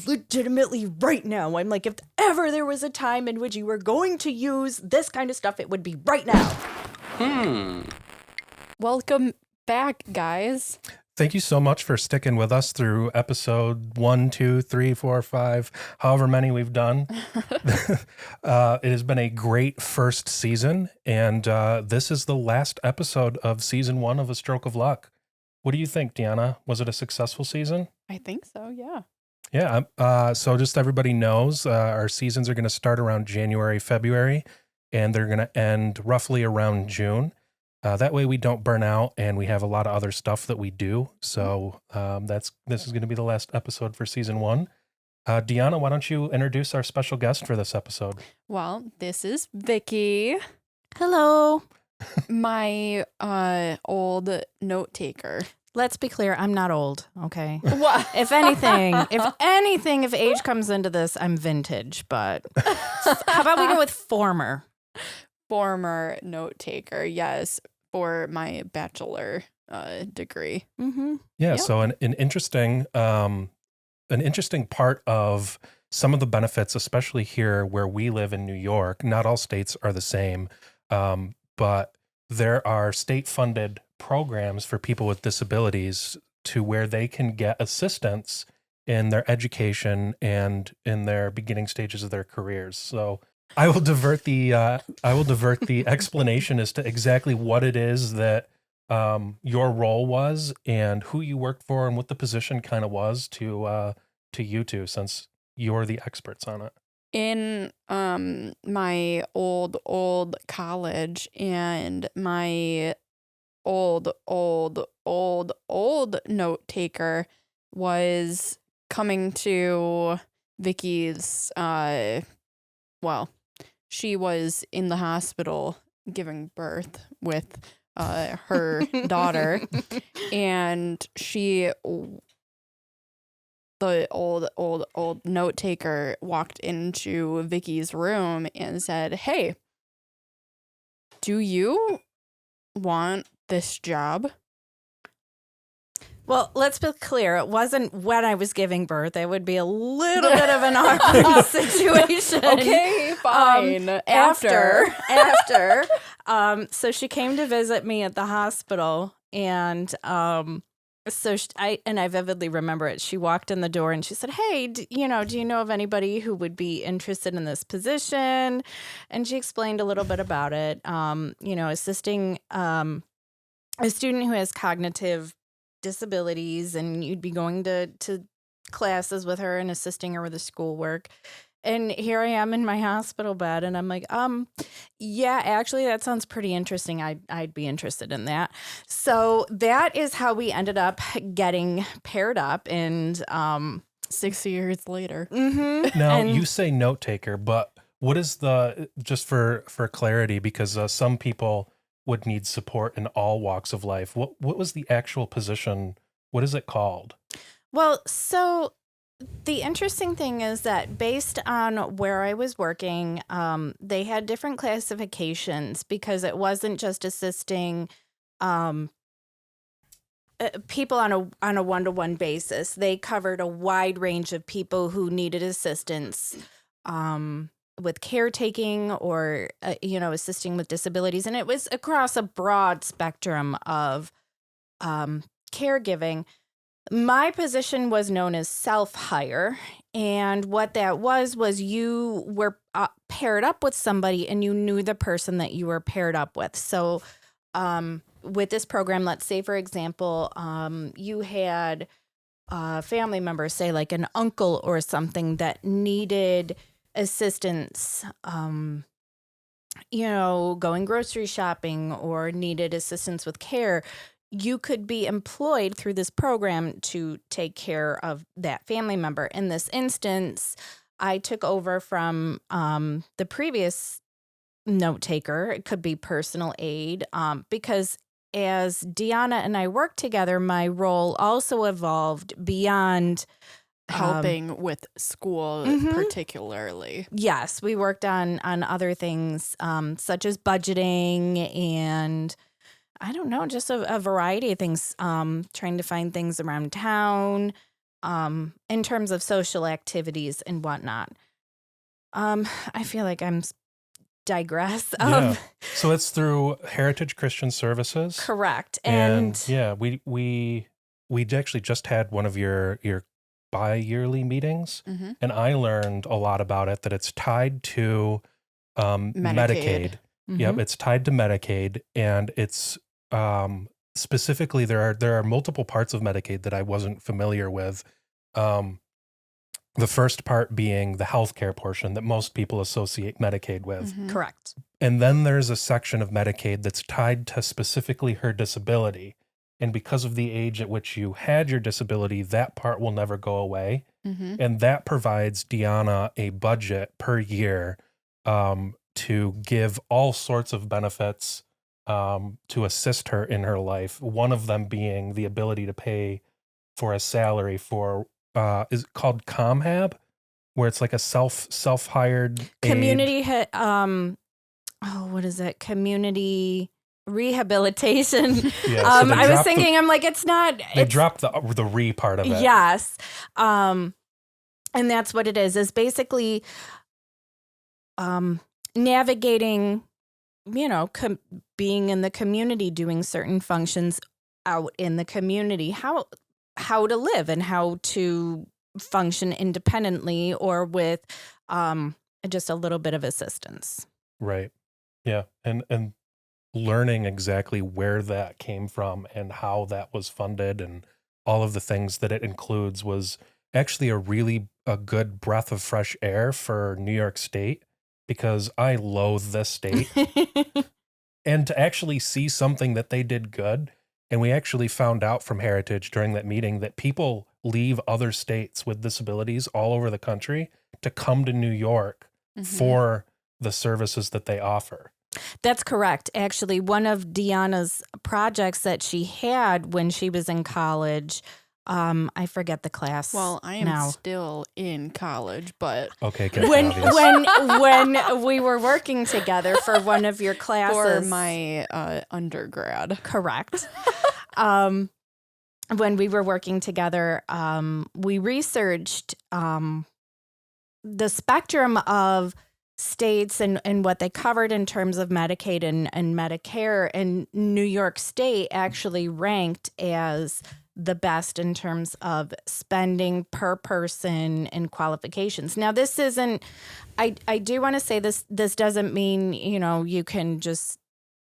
legitimately right now. I'm like, if ever there was a time in which you were going to use this kind of stuff, it would be right now. Welcome back, guys. Thank you so much for sticking with us through episode 1, 2, 3, 4, 5, however many we've done. It has been a great first season, and this is the last episode of season 1 of A Stroke of Luck. What do you think, Dionna? Was it a successful season? I think so, yeah. Yeah, so just everybody knows, our seasons are going to start around January, February, and they're going to end roughly around June. That way we don't burn out and we have a lot of other stuff that we do. So this is going to be the last episode for season 1. Dionna, why don't you introduce our special guest for this episode? Well, this is Vicki, Hello. my old note taker. Let's be clear, I'm not old, okay? What? If anything, if age comes into this, I'm vintage, but how about we go with former? Former note taker, yes, for my bachelor degree. Mm-hmm. Yeah, Yep. so an interesting part of some of the benefits, especially here where we live in New York, not all states are the same, but there are state-funded programs for people with disabilities to where they can get assistance in their education and in their beginning stages of their careers. So I will divert the explanation as to exactly what it is that your role was and who you worked for and what the position kind of was to you two, since you're the experts on it. In my old college and my old note taker was coming to Vicki's she was in the hospital giving birth with her daughter, and the old note taker walked into Vicki's room and said, "Hey, do you want this job?" Well, let's be clear. It wasn't when I was giving birth. It would be a little bit of an awkward situation. Okay, fine. After. So she came to visit me at the hospital, and I vividly remember it. She walked in the door and she said, "Hey, do you know of anybody who would be interested in this position?" And she explained a little bit about it. Assisting a student who has cognitive disabilities, and you'd be going to classes with her and assisting her with the schoolwork. And here I am in my hospital bed, and I'm like, yeah, actually, that sounds pretty interesting. I'd be interested in that. So that is how we ended up getting paired up, and 6 years later. Mm-hmm. Now, you say note taker, but what is just for clarity, because some people would need support in all walks of life. What was the actual position? What is it called? Well, so the interesting thing is that based on where I was working, they had different classifications, because it wasn't just assisting people on a one-to-one basis. They covered a wide range of people who needed assistance with caretaking or assisting with disabilities, and it was across a broad spectrum of caregiving. My position was known as self-hire, and what that was you were paired up with somebody, and you knew the person that you were paired up with. So with this program, let's say, for example, you had family members, say like an uncle or something, that needed assistance, going grocery shopping, or needed assistance with care. You could be employed through this program to take care of that family member. In this instance, I took over from the previous note taker. It could be personal aid, because as Dionna and I worked together, my role also evolved beyond helping with school, particularly. Yes, we worked on other things, such as budgeting and I don't know, just a variety of things, trying to find things around town, in terms of social activities and whatnot. I feel like I'm digress. Yeah. So it's through Heritage Christian Services. Correct. And yeah, we actually just had one of your bi-yearly meetings, and I learned a lot about it, that it's tied to Medicaid. Yep, it's tied to Medicaid, and it's specifically there are multiple parts of Medicaid that I wasn't familiar with. The first part being the healthcare portion that most people associate Medicaid with. Correct. And then there's a section of Medicaid that's tied to specifically her disability. And because of the age at which you had your disability, that part will never go away. And that provides Dionna a budget per year to give all sorts of benefits to assist her in her life. One of them being the ability to pay for a salary for is it called ComHab, where it's like a self-hired community what is it? Community rehabilitation. Yeah, I was thinking, I'm like, it's not. They dropped the re part of it. Yes, and that's what it is basically navigating, being in the community, doing certain functions out in the community, how to live and how to function independently or with just a little bit of assistance. Right. Yeah. And learning exactly where that came from and how that was funded and all of the things that it includes was actually a good breath of fresh air for New York State, because I loathe this state. And to actually see something that they did good. And we actually found out from Heritage during that meeting that people leave other states with disabilities all over the country to come to New York for the services that they offer. That's correct. Actually, one of Dionna's projects that she had when she was in college, I forget the class. Well, I am still in college, but okay, when we were working together for one of your classes for my undergrad, correct. When we were working together, we researched the spectrum of states and what they covered in terms of Medicaid and Medicare, and New York State actually ranked as the best in terms of spending per person and qualifications. Now, this isn't, I do want to say this doesn't mean, you can just,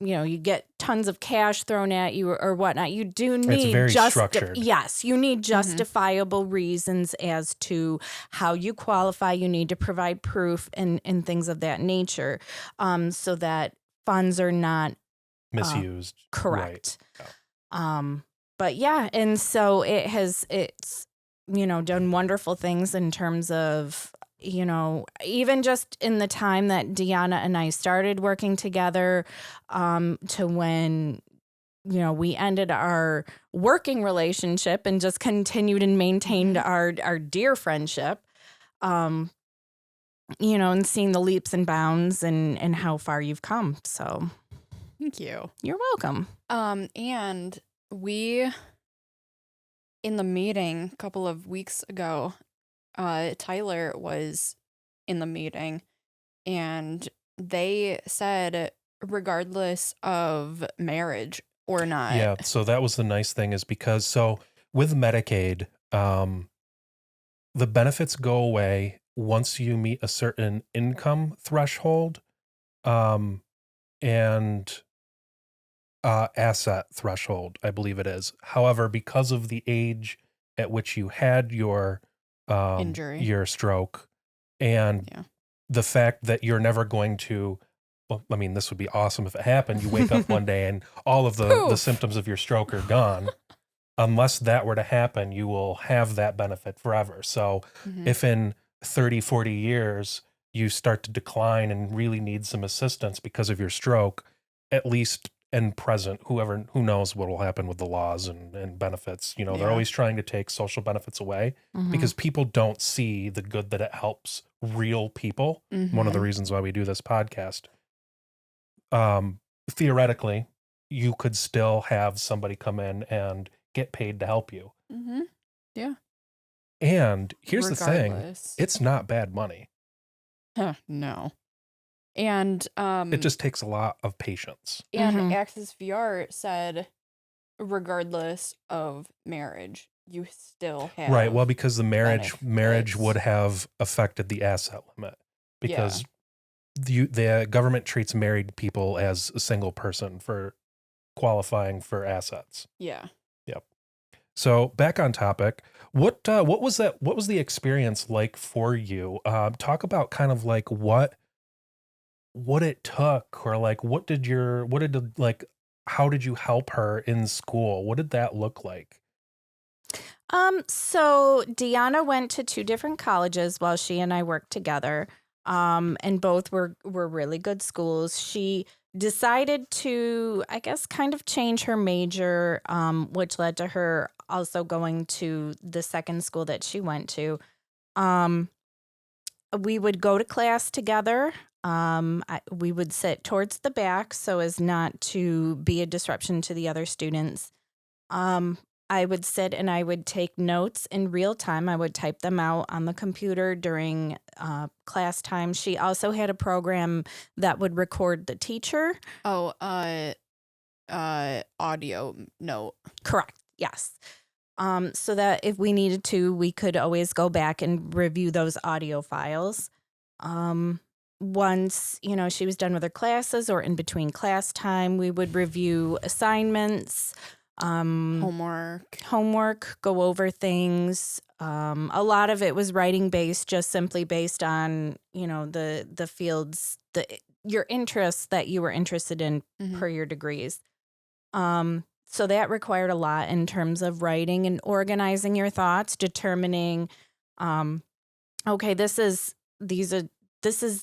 you get tons of cash thrown at you or whatnot. You do need it's very structured. Yes, you need justifiable reasons as to how you qualify. You need to provide proof and things of that nature, so that funds are not misused. Correct. Right. But yeah, and so it's done wonderful things in terms of, even just in the time that Dionna and I started working together, to when, we ended our working relationship and just continued and maintained our dear friendship, and seeing the leaps and bounds and how far you've come. So thank you. You're welcome. And we, in the meeting a couple of weeks ago, Tyler was in the meeting, and they said regardless of marriage or not. Yeah, so that was the nice thing, is because with Medicaid, the benefits go away once you meet a certain income threshold and asset threshold, I believe it is. However, because of the age at which you had your injury, your stroke, and the fact that you're never going to, well, I mean, this would be awesome if it happened. You wake up one day and all of the symptoms of your stroke are gone. Unless that were to happen, you will have that benefit forever. So if in 30, 40 years you start to decline and really need some assistance because of your stroke, at least in present, who knows what will happen with the laws and benefits. They're always trying to take social benefits away because people don't see the good that it helps real people. One of the reasons why we do this podcast. Theoretically, you could still have somebody come in and get paid to help you. Yeah. And here's the thing, regardless. it's not bad money. No. And It just takes a lot of patience. and Access VR said, regardless of marriage, you still have Right. Well, because the marriage benefits. would have affected the asset limit, because the government treats married people as a single person for qualifying for assets. Yeah. Yep. So back on topic, what was the experience like for you? Talk about kind of like what it took, or like how did you help her in school? What did that look like? So Dionna went to 2 different colleges while she and I worked together. And both were really good schools. She decided to, I guess, kind of change her major, which led to her also going to the second school that she went to. We would go to class together. We would sit towards the back so as not to be a disruption to the other students. I would sit and I would take notes in real time. I would type them out on the computer during class time. She also had a program that would record the teacher. Oh, audio note. Correct. Yes. So that if we needed to, we could always go back and review those audio files. Once, she was done with her classes or in between class time, we would review assignments. Homework, go over things. A lot of it was writing based, just simply based on, the fields, your interests that you were interested in per your degrees. So that required a lot in terms of writing and organizing your thoughts, determining, okay, this is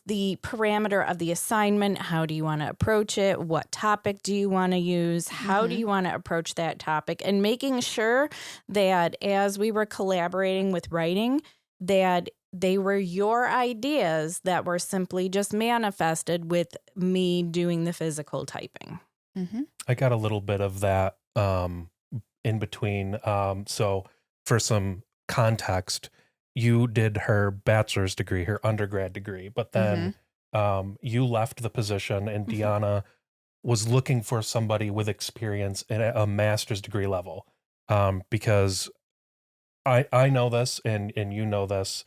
the parameter of the assignment. How do you want to approach it? What topic do you want to use? How do you want to approach that topic? And making sure that as we were collaborating with writing, that they were your ideas that were simply just manifested with me doing the physical typing. I got a little bit of that in between. So for some context, you did her bachelor's degree, her undergrad degree, but then you left the position, and Dionna was looking for somebody with experience at a master's degree level. Because I know this, and you know this,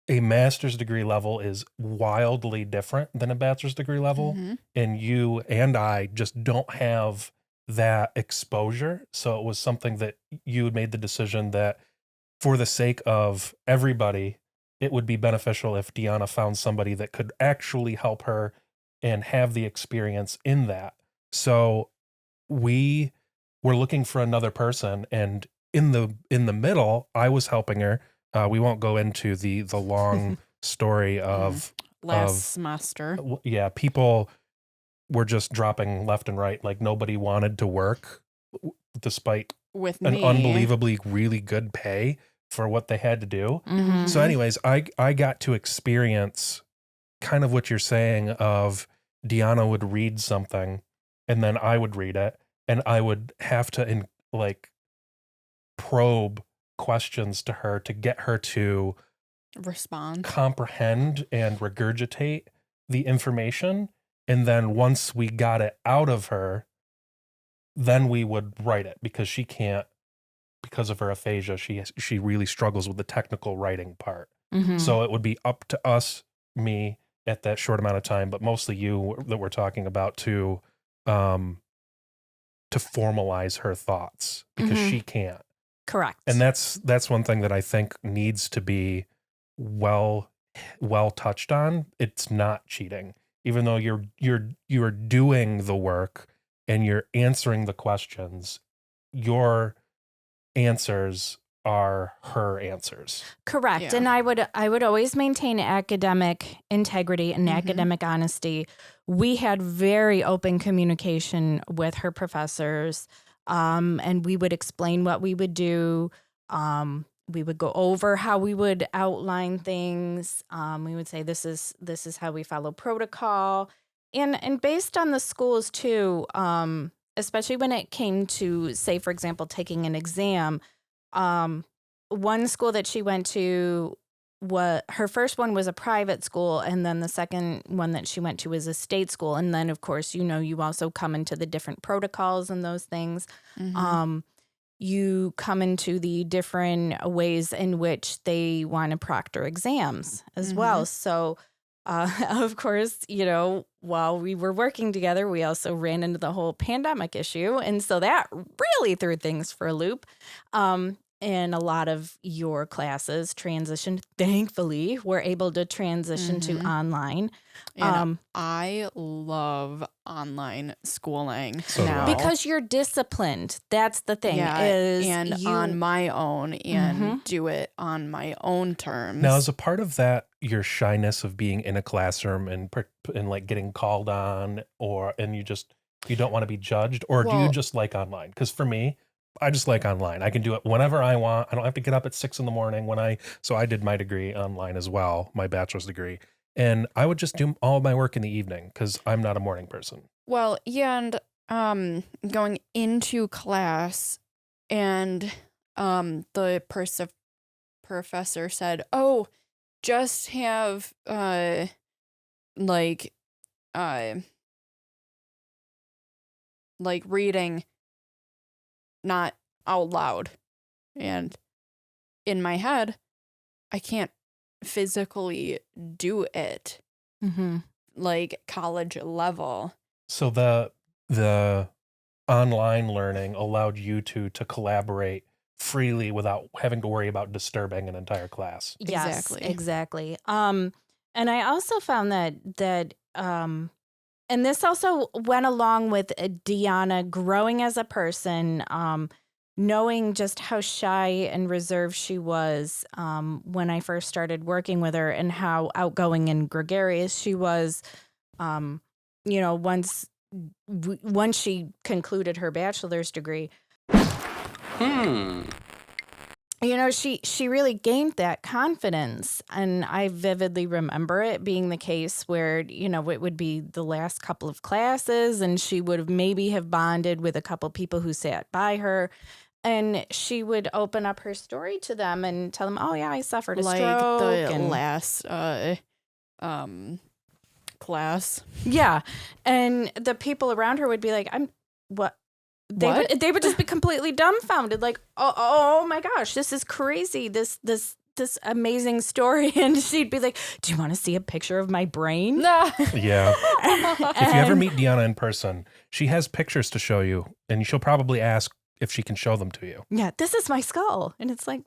a master's degree level is wildly different than a bachelor's degree level, and you and I just don't have that exposure. So it was something that you had made the decision that, for the sake of everybody, it would be beneficial if Dionna found somebody that could actually help her and have the experience in that. So we were looking for another person, and in the middle, I was helping her. We won't go into the long story of last semester. Yeah, people were just dropping left and right. Like, nobody wanted to work despite with an me. unbelievably really good pay for what they had to do. So anyways, I got to experience kind of what you're saying of Dionna would read something and then I would read it, and I would have to probe questions to her to get her to respond, comprehend and regurgitate the information. And then once we got it out of her, then we would write it, because she can't, because of her aphasia, she really struggles with the technical writing part. So it would be up to us, me, at that short amount of time, but mostly you that we're talking about, to formalize her thoughts, because she can't. Correct. And that's one thing that I think needs to be well touched on. It's not cheating, even though you're doing the work and you're answering the questions. Your answers are her answers. Correct. Yeah. And I would always maintain academic integrity and academic honesty. We had very open communication with her professors, and we would explain what we would do. We would go over how we would outline things. We would say, this is how we follow protocol. And based on the schools too, especially when it came to, say, for example, taking an exam, one school that she went to, her first one was a private school, and then the second one that she went to was a state school. And then, of course, you also come into the different protocols and those things. You come into the different ways in which they want to proctor exams as well. So, of course, while we were working together, we also ran into the whole pandemic issue. And so that really threw things for a loop. And a lot of your classes transitioned. Thankfully, we're able to transition to online. And I love online schooling So do now. I. Because you're disciplined. That's the thing. On my own and do it on my own terms. Now, as a part of that, your shyness of being in a classroom and like getting called on, and you don't want to be judged, or do you just like online? Because for me, I just like online. I can do it whenever I want. I don't have to get up at 6 a.m. So I did my degree online as well, my bachelor's degree. And I would just do all my work in the evening because I'm not a morning person. Well, yeah, and going into class, and the professor said, "Oh, just have like reading, not out loud." And in my head, I can't physically do it like college level. So the online learning allowed you to collaborate freely without having to worry about disturbing an entire class. Yes, exactly. And I also found that and this also went along with Dionna growing as a person, knowing just how shy and reserved she was when I first started working with her, and how outgoing and gregarious she was. Once she concluded her bachelor's degree, she really gained that confidence. And I vividly remember it being the case where, it would be the last couple of classes, and she would have bonded with a couple people who sat by her. And she would open up her story to them and tell them, "Oh yeah, I suffered a stroke." The last class. Yeah. And the people around her would be like, what? They would just be completely dumbfounded, like, oh my gosh, this is crazy. This amazing story. And she'd be like, "Do you want to see a picture of my brain?" Yeah. If you ever meet Dionna in person, she has pictures to show you, and she'll probably ask if she can show them to you. Yeah, "This is my skull." And it's like,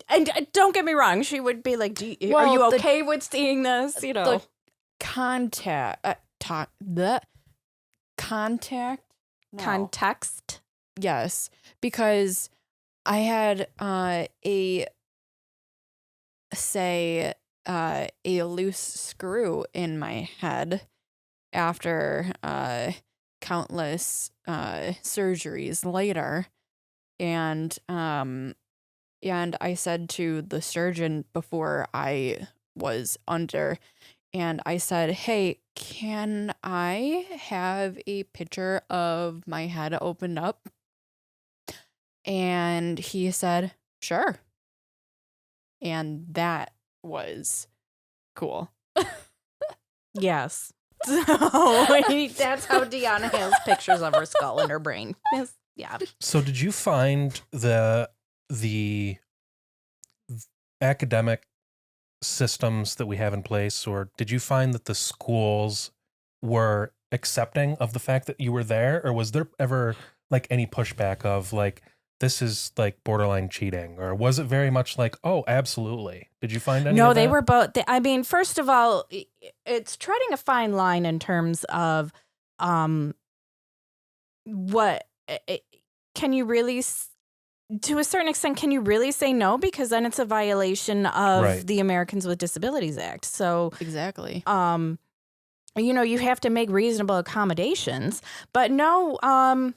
and don't get me wrong, she would be like, "Are you okay with seeing this?" The Context. Yes, because I had a loose screw in my head after countless surgeries later, and I said to the surgeon before I was under, and I said, "Hey, can I have a picture of my head opened up?" And he said, "Sure." And that was cool. Yes. So that's how Dionna has pictures of her skull in her brain. Yes. Yeah. So did you find the academic systems that we have in place, or did you find that the schools were accepting of the fact that you were there, or was there ever like any pushback of like, this is like borderline cheating, or was it very much like, "Oh, absolutely"? Did you find any? No, of they that? were both. I mean, first of all, it's treading a fine line in terms of what can you really, to a certain extent, can you really say no? Because then it's a violation of the Americans with Disabilities Act. So exactly. You have to make reasonable accommodations. But no, I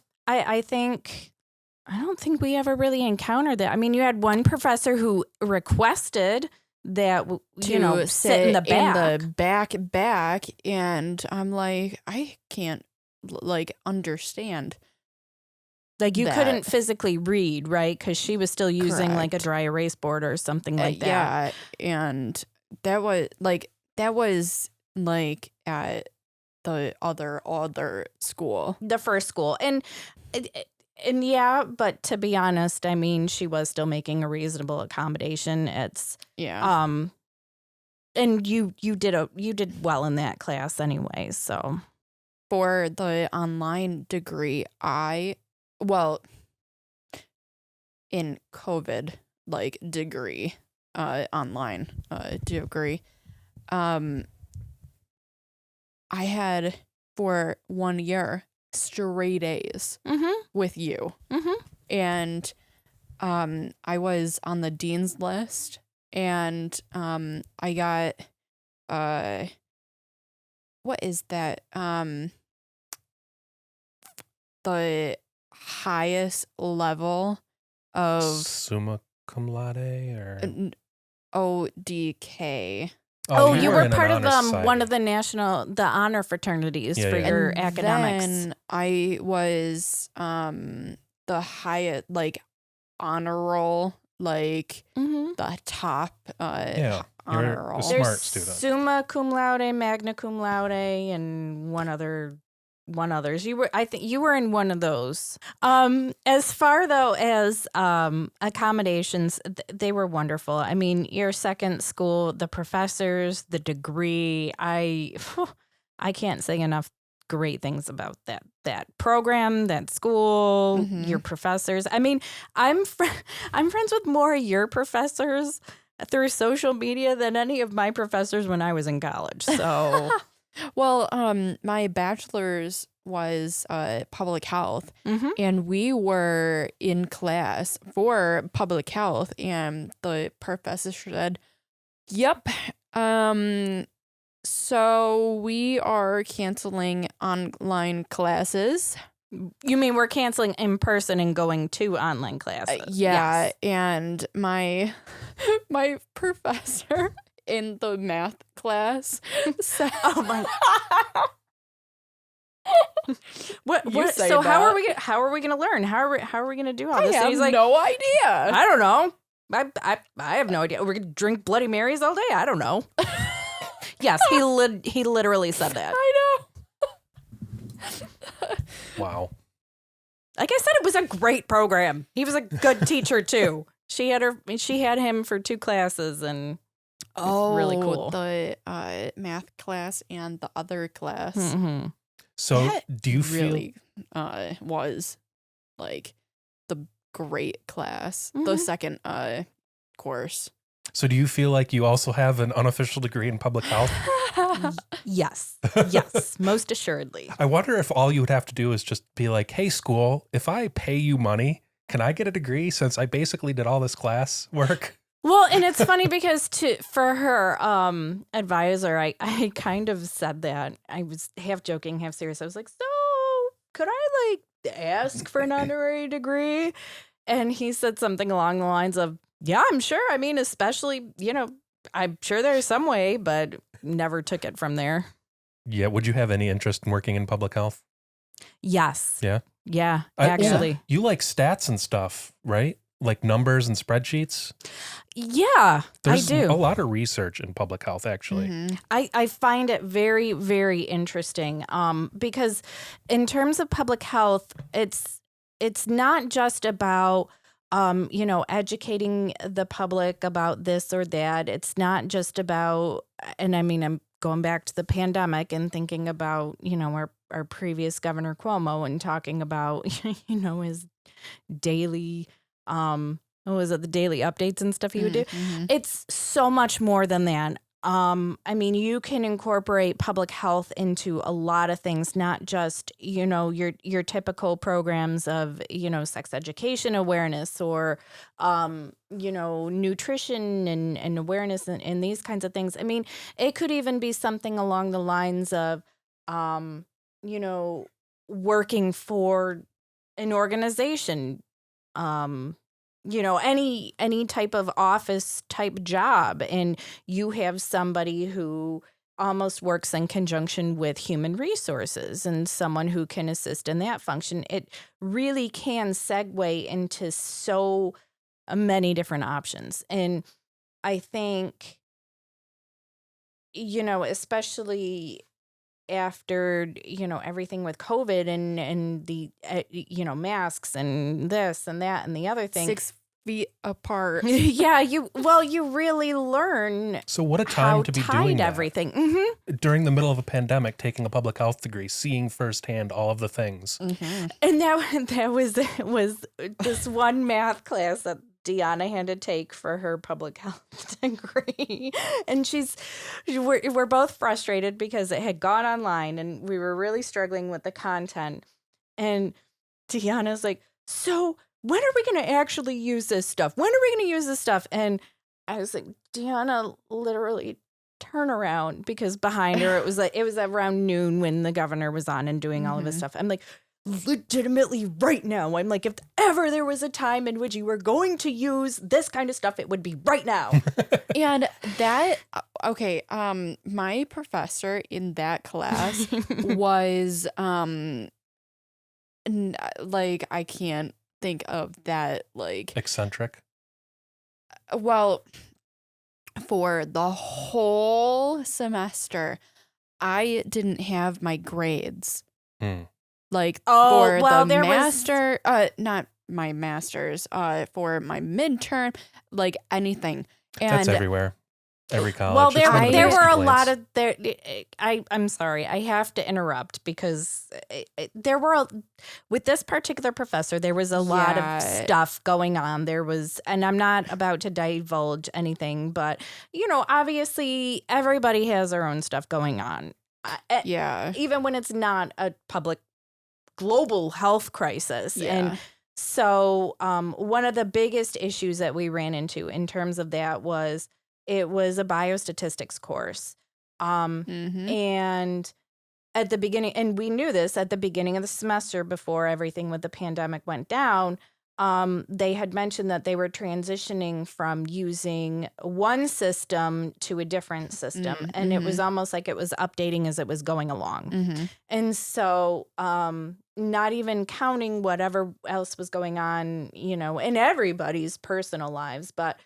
don't think we ever really encountered that. I mean, you had one professor who requested that, sit in the back. And I'm like, I can't understand Like you that. couldn't physically read, right? Because she was still using like a Correct. dry erase board or something like that. Yeah, and that was like at the other school. The first school. And yeah, but to be honest, I mean, she was still making a reasonable accommodation. It's Yeah. and you did well in that class anyway, so For the online degree, in COVID degree, online degree, I had for 1 year straight A's with you. And I was on the dean's list, and I got what is that? The highest level of Summa cum laude or ODK. Oh, you were in an part of honor one of society. the honor fraternities Yeah, for yeah. your And academics. then I was the highest honor roll, the top Yeah, honor you're a roll. smart There's student. Summa cum laude, magna cum laude, and one others. I think you were in one of those. As far though as accommodations, they were wonderful. I mean, your second school, the professors, the degree, I can't say enough great things about that program, that school, your professors. I mean, I'm friends with more of your professors through social media than any of my professors when I was in college. So Well, my bachelor's was public health, and we were in class for public health, and the professor said, "Yep, so we are canceling online classes." you mean we're canceling in person and going to online classes? Yeah, Yes. and my professor in the math class said, Oh my. What? You say So how are that. how are we going to learn? How are we going to do all I this? And have he's like, no idea. I don't know. I have no idea. We're going to drink Bloody Marys all day. I don't know. Yes, he literally said that. I know. Wow. Like I said, it was a great program. He was a good teacher too. She had him for 2 classes, and it's really cool. The math class and the other class. So That do you feel really was like the great class, the second course. so do you feel like you also have an unofficial degree in public health? Yes, most assuredly. I wonder if all you would have to do is just be like, hey, school, if I pay you money, can I get a degree since I basically did all this class work? Well, and it's funny because for her advisor, I kind of said that. I was half joking, half serious. I was like, so could I ask for an honorary degree? And he said something along the lines of, yeah, I'm sure. I mean, especially, I'm sure there's some way, but never took it from there. Yeah. Would you have any interest in working in public health? Yes. Yeah. Yeah, actually. You like stats and stuff, right? Like numbers and spreadsheets? Yeah, There's I do. a lot of research in public health, actually. I find it very, very interesting because in terms of public health, it's not just about educating the public about this or that. It's not just about, and I mean, I'm going back to the pandemic and thinking about, our previous Governor Cuomo and talking about, his daily, what was it, the daily updates and stuff he would do. It's so much more than that. I mean, you can incorporate public health into a lot of things, not just, your typical programs of, sex education awareness or, nutrition and awareness and these kinds of things. I mean, it could even be something along the lines of, working for an organization, any type of office type job, and you have somebody who almost works in conjunction with human resources and someone who can assist in that function. It really can segue into so many different options. And I think, especially after, everything with COVID and the, masks and this and that and the other thing. 6 feet apart. Yeah, you really learn. So what a time to be doing that. Everything. Mm-hmm. During the middle of a pandemic, taking a public health degree, seeing firsthand all of the things. Mm-hmm. And that was this one math class that Dionna had to take for her public health degree. And we're both frustrated because it had gone online and we were really struggling with the content. And Deanna's like, so when are we going to actually use this stuff? When are we going to use this stuff? And I was like, Deanna, literally turn around, because behind her, it was around noon when the governor was on and doing all of his stuff. I'm like, legitimately right now. I'm like, if ever there was a time in which you were going to use this kind of stuff, it would be right now. And that, okay, my professor in that class was, like, I can't think of that, like, eccentric. Well, for the whole semester, I didn't have my grades. Like, for the master, not my master's, for my midterm, like anything. And that's everywhere. Every college. Well, there were a complaints. lot of there. I'm sorry, I have to interrupt because there were with this particular professor, there was a lot of stuff going on. There was, and I'm not about to divulge anything, but obviously everybody has their own stuff going on. Yeah, even when it's not a public global health crisis. Yeah. And so one of the biggest issues that we ran into in terms of that was it was a biostatistics course. And at the beginning, and we knew this at the beginning of the semester before everything with the pandemic went down, they had mentioned that they were transitioning from using one system to a different system. And it was almost like it was updating as it was going along. And so not even counting whatever else was going on, in everybody's personal lives, but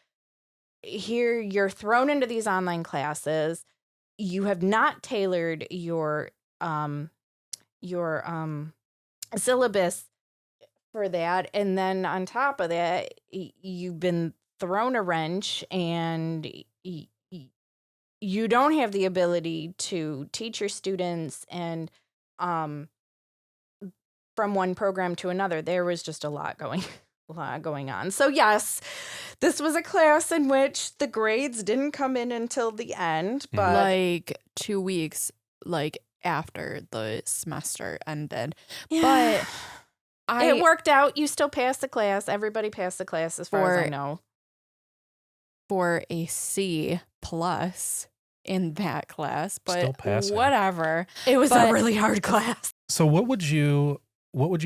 here you're thrown into these online classes. You have not tailored your syllabus for that, and then on top of that, you've been thrown a wrench, and you don't have the ability to teach your students, and from one program to another, there was just a lot going on. So yes, this was a class in which the grades didn't come in until the end, but like 2 weeks, like after the semester ended. yeah. But it worked out. You still passed the class. Everybody passed the class as far as I know. For a C+ in that class, but Still passing. whatever. It was a really hard class. So what would you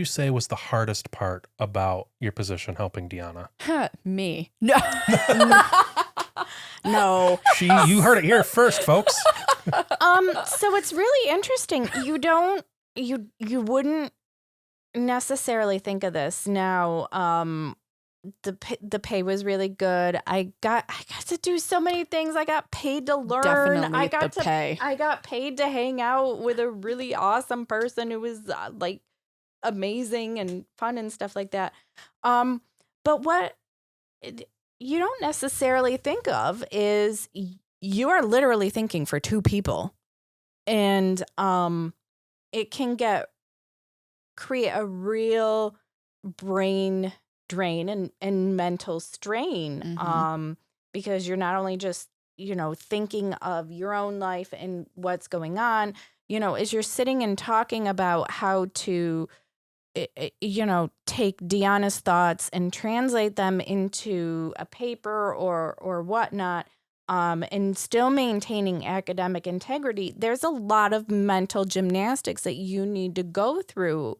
say was the hardest part about your position helping Dionna? Me. No. No. You heard it here first, folks. So it's really interesting. You wouldn't necessarily think of this. Now, the pay was really good. I got to do so many things. I got paid to learn. Definitely I got pay. I got paid to hang out with a really awesome person who was like amazing and fun and stuff like that. But what you don't necessarily think of is you are literally thinking for two people, and it can create a real brain drain and mental strain, because you're not only just thinking of your own life and what's going on, as you're sitting and talking about how to take Dionna's thoughts and translate them into a paper or whatnot, and still maintaining academic integrity. There's a lot of mental gymnastics that you need to go through,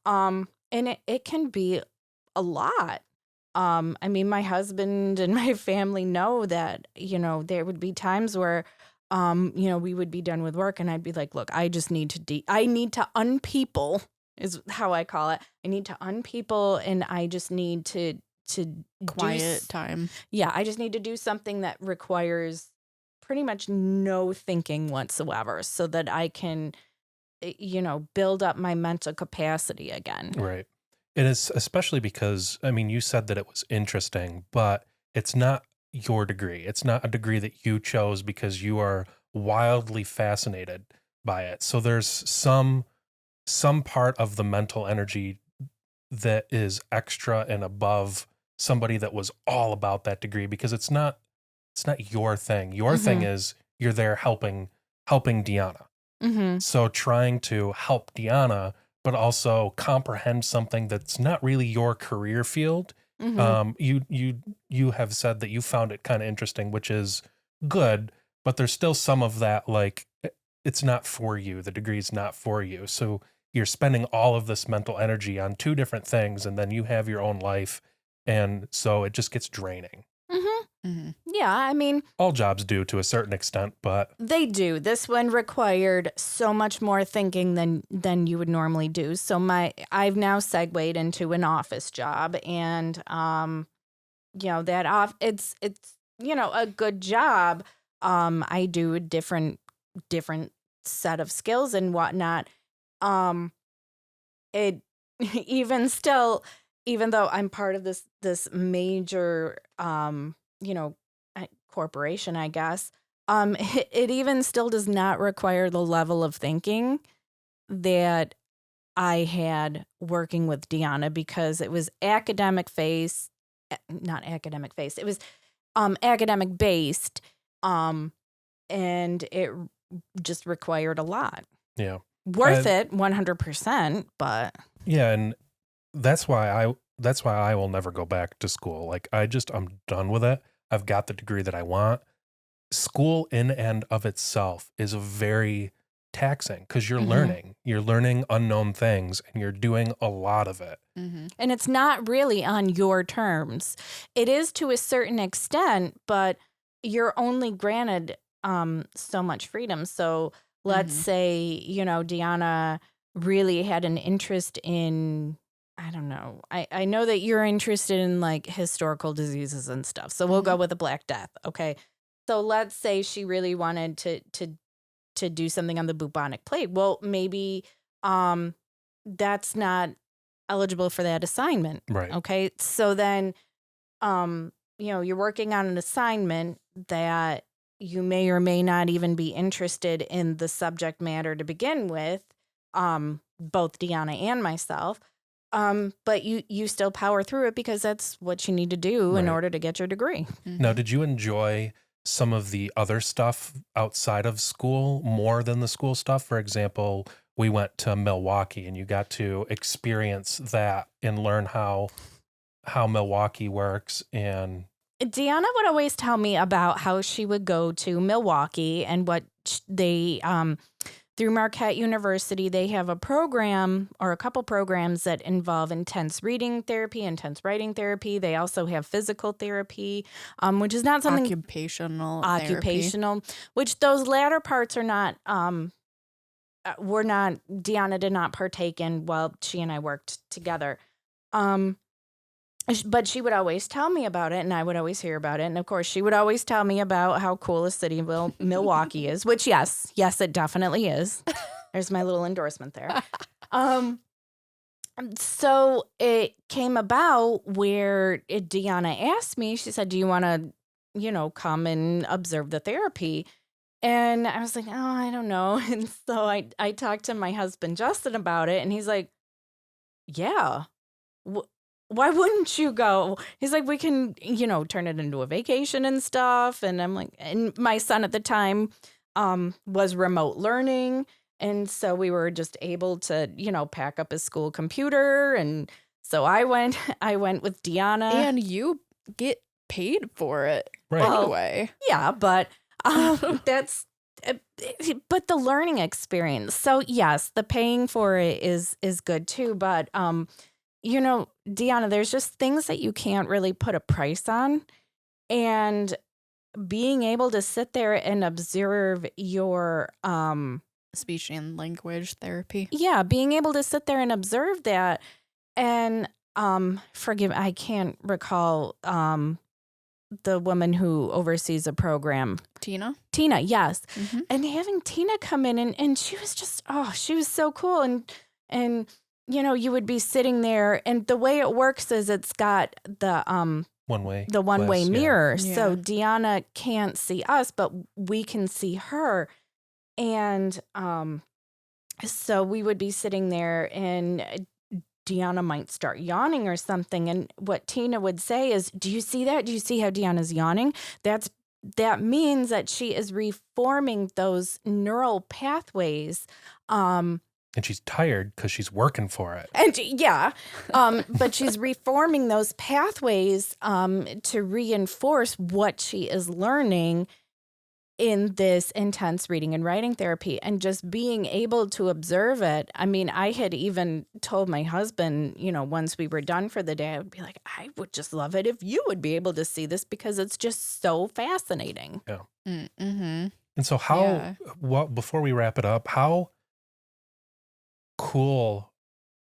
and it can be a lot. I mean, my husband and my family know that there would be times where we would be done with work and I'd be like, look, I just need I need to unpeople is how I call it. I need to unpeople and I just need to Quiet time. Yeah, I just need to do something that requires pretty much no thinking whatsoever so that I can, build up my mental capacity again. Right. It is, especially because, I mean, you said that it was interesting, but it's not your degree. It's not a degree that you chose because you are wildly fascinated by it. So there's some part of the mental energy that is extra and above somebody that was all about that degree, because it's not your thing. Your thing is you're there helping Dionna. So trying to help Dionna, but also comprehend something that's not really your career field. You have said that you found it kind of interesting, which is good, but there's still some of that, like, it's not for you. The degree's not for you. So you're spending all of this mental energy on two different things, and then you have your own life. And so it just gets draining. Yeah, I mean, all jobs do to a certain extent, but they do. This one required so much more thinking than you would normally do. So I've now segued into an office job, and it's a good job. I do a different set of skills and whatnot. It even though I'm part of this major corporation, I guess, it even still does not require the level of thinking that I had working with Dionna, because it was academic based, it was academic based, and it just required a lot. Yeah. Worth it 100%, but yeah, and that's why I will never go back to school. Like, I'm done with it. I've got the degree that I want. School in and of itself is very taxing because you're learning unknown things, and you're doing a lot of it. And it's not really on your terms. It is to a certain extent, but you're only granted so much freedom. So let's say, Dionna really had an interest in, I don't know. I know that you're interested in like historical diseases and stuff. So we'll go with the Black Death. Okay. So let's say she really wanted to do something on the bubonic plague. Well, maybe that's not eligible for that assignment. Right. Okay. So then, you're working on an assignment that you may or may not even be interested in the subject matter to begin with, both Dionna and myself. But you still power through it because that's what you need to do in order to get your degree. Now, did you enjoy some of the other stuff outside of school more than the school stuff? For example, we went to Milwaukee, and you got to experience that and learn how Milwaukee works. And Dionna would always tell me about how she would go to Milwaukee and what they through Marquette University, they have a program or a couple programs that involve intense reading therapy, intense writing therapy. They also have physical therapy, which is not something occupational, which those latter parts are not. Dionna did not partake in while she and I worked together. But she would always tell me about it, and I would always hear about it. And of course, she would always tell me about how cool a city Milwaukee is, which yes, it definitely is. There's my little endorsement there. So it came about where Dionna asked me, she said, do you want to, come and observe the therapy? And I was like, oh, I don't know. And so I talked to my husband, Justin, about it, and he's like, yeah. Why wouldn't you go? He's like, we can, turn it into a vacation and stuff. And I'm like, and my son at the time was remote learning. And so we were just able to, pack up his school computer. And so I went with Dionna. And you get paid for it anyway. Yeah, but but the learning experience. So yes, the paying for it is good too. But Dionna, there's just things that you can't really put a price on. And being able to sit there and observe your speech and language therapy. Yeah, being able to sit there and observe that. And forgive, I can't recall the woman who oversees a program. Tina, yes. Mm-hmm. And having Tina come in and she was just, she was so cool. And you would be sitting there, and the way it works is it's got the one-way one-way mirror. Yeah. So Dionna can't see us, but we can see her. And so we would be sitting there, and Dionna might start yawning or something. And what Tina would say is, do you see that? Do you see how Deanna's yawning? That means that she is reforming those neural pathways. And she's tired because she's working for it. And yeah, but she's reforming those pathways to reinforce what she is learning in this intense reading and writing therapy, and just being able to observe it. I mean, I had even told my husband, once we were done for the day, I would be like, I would just love it if you would be able to see this, because it's just so fascinating. Yeah. Mm-hmm. And so before we wrap it up, how cool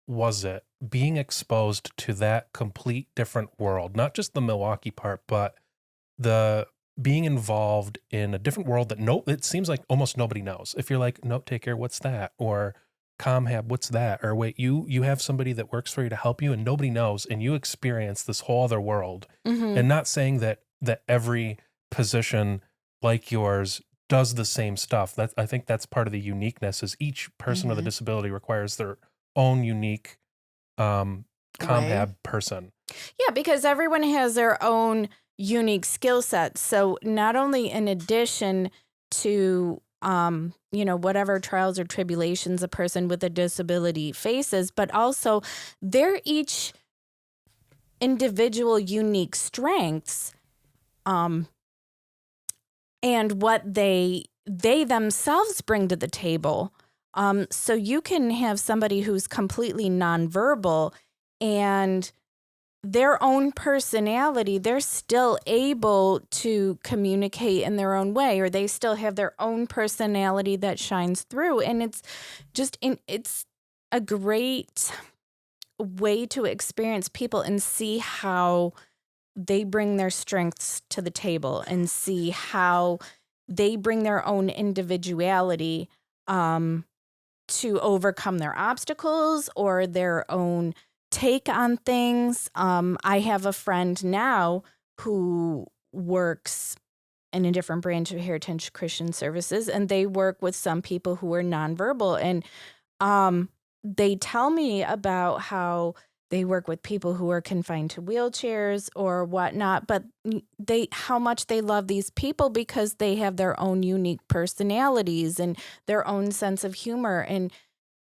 was it being exposed to that complete different world? Not just the Milwaukee part, but the being involved in a different world that it seems like almost nobody knows. If you're like, Notetaker, what's that? Or ComHab, what's that? Or wait, you have somebody that works for you to help you and nobody knows, and you experience this whole other world. Mm-hmm. And not saying that every position like yours does the same stuff. I think that's part of the uniqueness, is each person with a disability requires their own unique ComHab person. Yeah, because everyone has their own unique skill set. So not only in addition to whatever trials or tribulations a person with a disability faces, but also they're each individual unique strengths and what they themselves bring to the table. So you can have somebody who's completely nonverbal, and their own personality, they're still able to communicate in their own way, or they still have their own personality that shines through. And it's a great way to experience people and see how they bring their strengths to the table, and see how they bring their own individuality to overcome their obstacles or their own take on things. I have a friend now who works in a different branch of Heritage Christian Services, and they work with some people who are nonverbal. And they tell me about how they work with people who are confined to wheelchairs or whatnot, but how much they love these people because they have their own unique personalities and their own sense of humor. And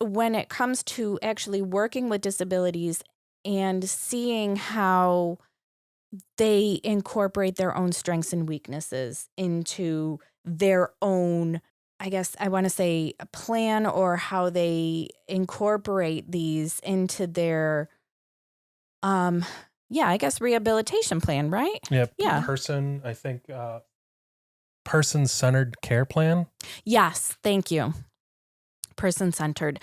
when it comes to actually working with disabilities and seeing how they incorporate their own strengths and weaknesses into their own, I guess I want to say, a plan, or how they incorporate these into their, I guess rehabilitation plan, right? Yep. Yeah. Person-centered care plan. Yes. Thank you. Person-centered,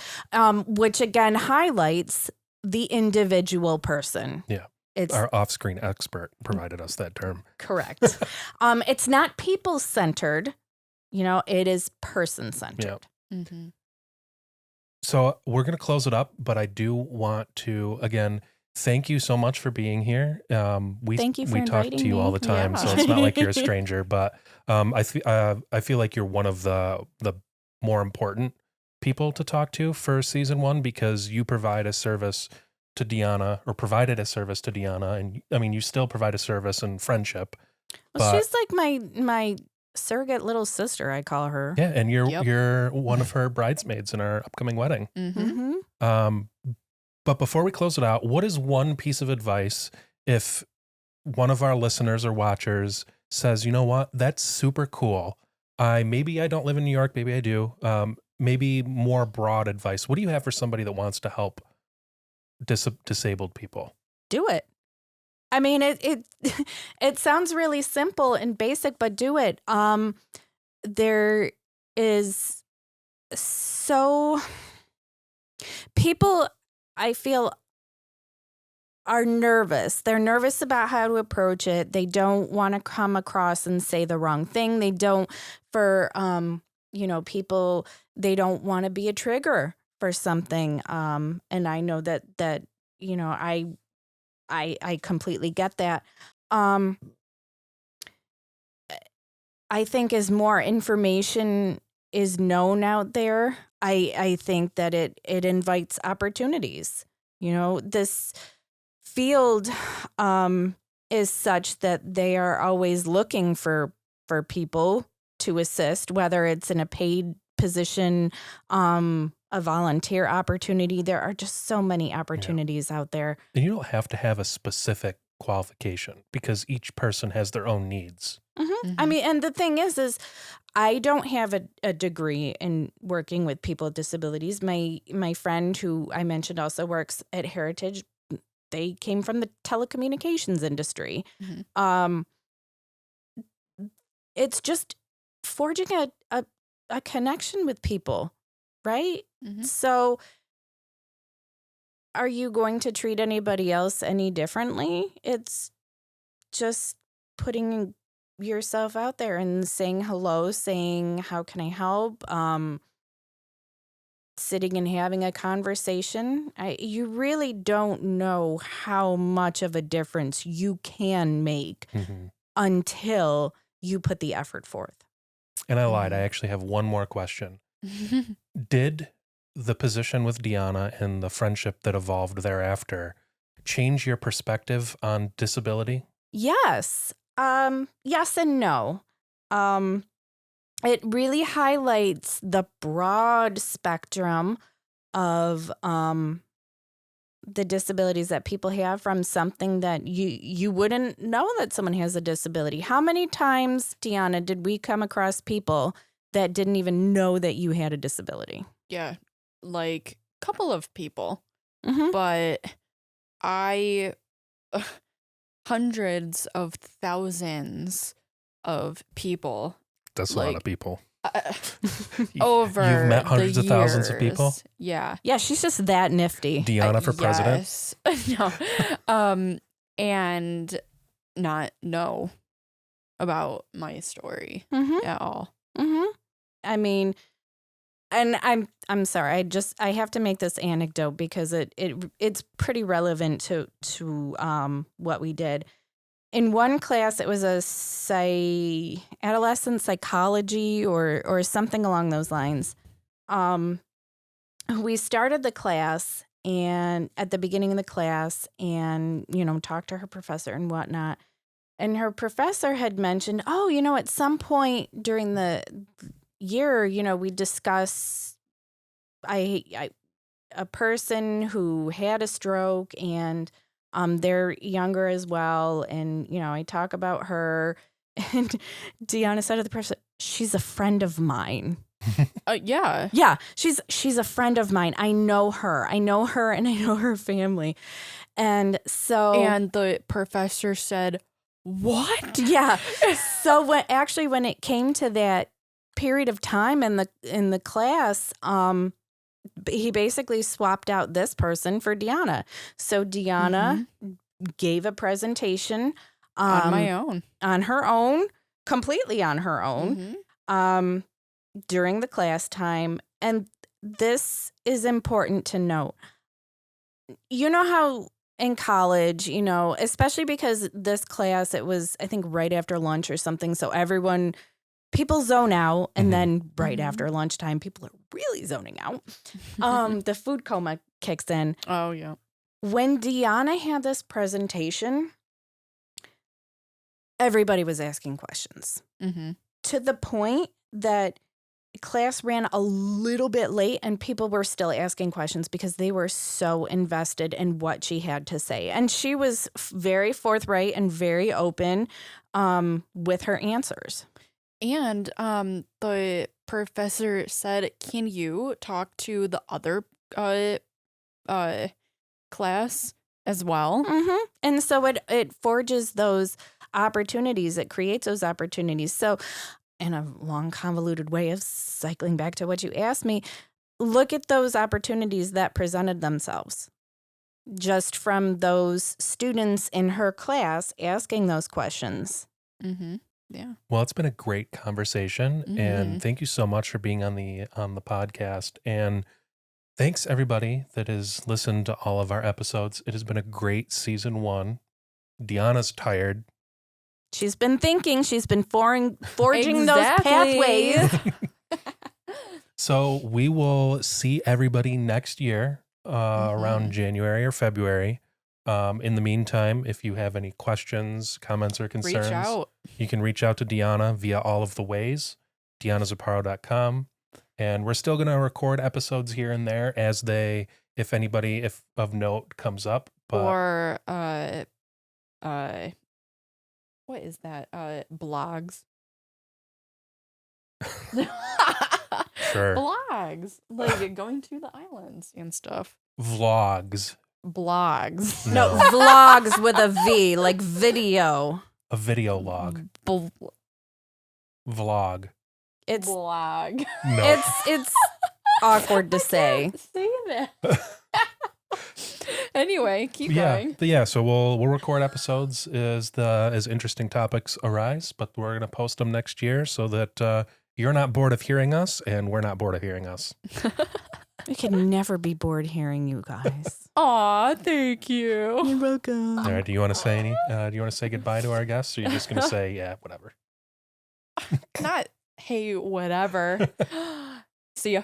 which again highlights the individual person. Yeah. It's our off-screen expert provided us that term. Correct. It's not people-centered, it is person-centered. Yeah. Mm-hmm. So we're going to close it up, but I do want to, again, thank you so much for being here. Thank you for we talk inviting to you me. all the time, Yeah. so it's not like you're a stranger, but I feel like you're one of the more important people to talk to for season 1, because you provide a service to Dionna, or provided a service to Dionna, and I mean, you still provide a service and friendship. Well, she's like my surrogate little sister, I call her. Yeah, and Yep. you're one of her bridesmaids in our upcoming wedding. Mm-hmm. Mm-hmm. But before we close it out, what is one piece of advice if one of our listeners or watchers says, you know what, that's super cool. Maybe I don't live in New York, maybe I do. Maybe more broad advice. What do you have for somebody that wants to help disabled people? Do it. I mean, it sounds really simple and basic, but do it. There is so people, I feel, are nervous. They're nervous about how to approach it. They don't want to come across and say the wrong thing. They don't, for people, they don't want to be a trigger for something. And I know that I completely get that. I think as more information is known out there, I think that it invites opportunities. This field is such that they are always looking for people to assist, whether it's in a paid position, a volunteer opportunity. There are just so many opportunities out there. And you don't have to have a specific qualification because each person has their own needs. Mm-hmm. I mean, and the thing is I don't have a degree in working with people with disabilities. My friend who I mentioned also works at Heritage. They came from the telecommunications industry. Mm-hmm. It's just forging a connection with people, right? Mm-hmm. So are you going to treat anybody else any differently? It's just putting yourself out there and saying hello, saying, how can I help? Sitting and having a conversation. You really don't know how much of a difference you can make until you put the effort forth. And I lied. I actually have one more question. Did the position with Dionna and the friendship that evolved thereafter change your perspective on disability? Yes. Yes and no. It really highlights the broad spectrum of the disabilities that people have, from something that you wouldn't know that someone has a disability. How many times, Dionna, did we come across people that didn't even know that you had a disability? Yeah, like a couple of people. Mm-hmm. But hundreds of thousands of people. That's a lot of people. Over You've met hundreds of thousands of people? Yeah. Yeah, she's just that nifty. Dionna for president? Yes. No. And not know about my story at all. Mm-hmm. I mean, and I'm sorry, I have to make this anecdote because it's pretty relevant to what we did. In one class, it was adolescent psychology or something along those lines. We started the class, and at the beginning of the class, and talked to her professor and whatnot. And her professor had mentioned, at some point during the year, we discuss a person who had a stroke, and they're younger as well. And, I talk about her, and Dionna said to the person, she's a friend of mine. Yeah. Yeah. She's a friend of mine. I know her and I know her family. And the professor said, what? Yeah. So when it came to that period of time in the class, he basically swapped out this person for Dionna. So Dionna gave a presentation on my own, on her own, completely on her own, during the class time. And this is important to note. You know how in college, especially because this class, it was, I think, right after lunch or something. So people zone out, and then right after lunchtime, people are really zoning out. The food coma kicks in. Oh, yeah. When Dionna had this presentation, everybody was asking questions to the point that class ran a little bit late, and people were still asking questions because they were so invested in what she had to say. And she was very forthright and very open with her answers. And the professor said, can you talk to the other class as well. Mm-hmm. And so it forges those opportunities. It creates those opportunities. So in a long, convoluted way of cycling back to what you asked me, look at those opportunities that presented themselves just from those students in her class asking those questions. Mm-hmm. Yeah. Well, it's been a great conversation, Mm-hmm. and thank you so much for being on the podcast. And thanks everybody that has listened to all of our episodes. It has been a great season 1. Deonna's tired. She's been thinking. She's been forging those Exactly. pathways. So we will see everybody next year around January or February. In the meantime, if you have any questions, comments, or concerns, Reach out. you can reach out to Dionna via all of the ways, DionnaZupparo.com. And we're still going to record episodes here and there as if anybody of note comes up. But Or what is that? Blogs. Sure. Blogs. Like going to the islands and stuff. Vlogs. Blogs. No, vlogs with a V, like video. A video log. Vlog. It's blog. No. it's awkward to say. Say that. Anyway, keep going. So we'll record episodes as interesting topics arise, but we're gonna post them next year so that you're not bored of hearing us and we're not bored of hearing us. We can never be bored hearing you guys. Aw, thank you. You're welcome. All right. Do you want to say do you want to say goodbye to our guests, or are you just gonna say whatever? Not hey, whatever. See ya.